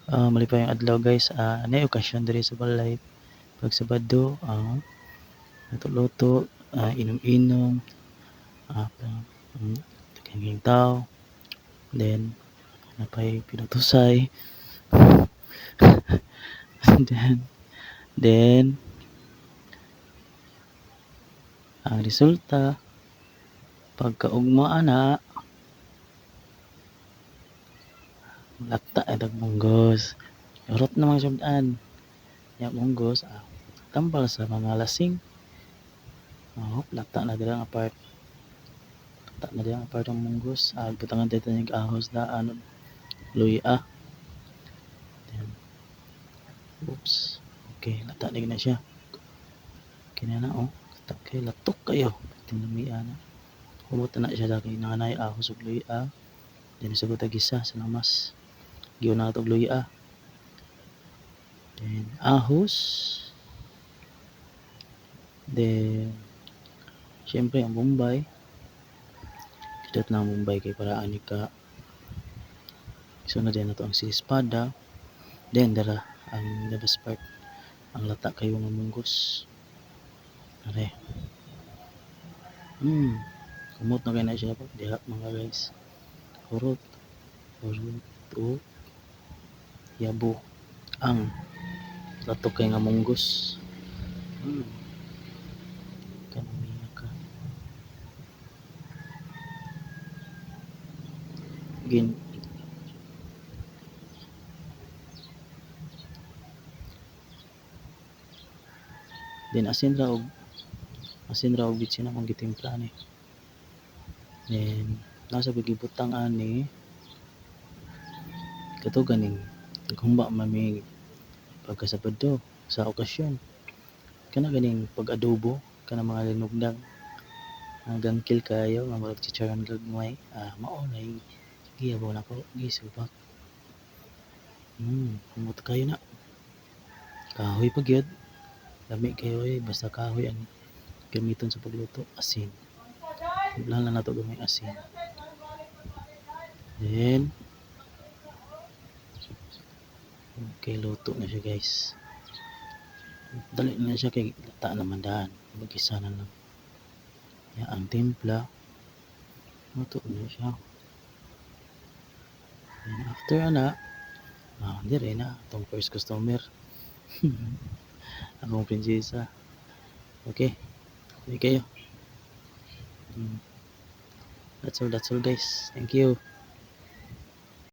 Malipay ang adlaw guys, nay okasyon diri sa balay. Pag Sabado, luto-luto, inom-inom, ah, daghang tao, then napay pinutusay, then ang resulta pagkaugma ana lakta dag munggos. Urot na mga syudaan, nya munggos, tambal sa mga lasing. Lakta na dira nga part. Lakta na dira nga part ang munggos. Butangan tayo ng ahos na luya. Then, oops. Okay, lakta na siya. Okay na oh. Okay, latok kayo. Tinamiya na. Humot na siya dahil nanganay ahos ug luya. Then sagot gisa sa lamas. Giyon na ito luya. Then ahos. Then syempre ang Bombay. Kidat na ang Bombay kay para ani ka. So na din na ito ang silispada. Then dara ang the best part. Ang lata kayo nga munggos. Are. Kumot na kayo na siya po. Diha mga guys. Hurot o yabo ang latok kay nga munggos. Kanamiya ka. Gin Then asin ra og bitsin akong gitimpla ni. Then nasa gibutang ani kato ganing humba mami pagka Sabado sa okasyon. Kana ganing pag-adobo kana mga linugdang gangkil kayo nga murag chicharon gagmay. Mao na giyabaw na ko gisubak. Humot kayo na. Kahoy pa gyud. Lami kayo basta kahoy ang gamiton sa pagluto. Asin. Lang na nato gamay asin. Then okay, luto na siya guys. Dali na siya kay lata naman daan. Mag-isa na lang. Yan ang timpla. Luto na siya. And after ana, dire na itong first customer. Akong prinsesa. Okay. Okay kayo. That's all guys. Thank you.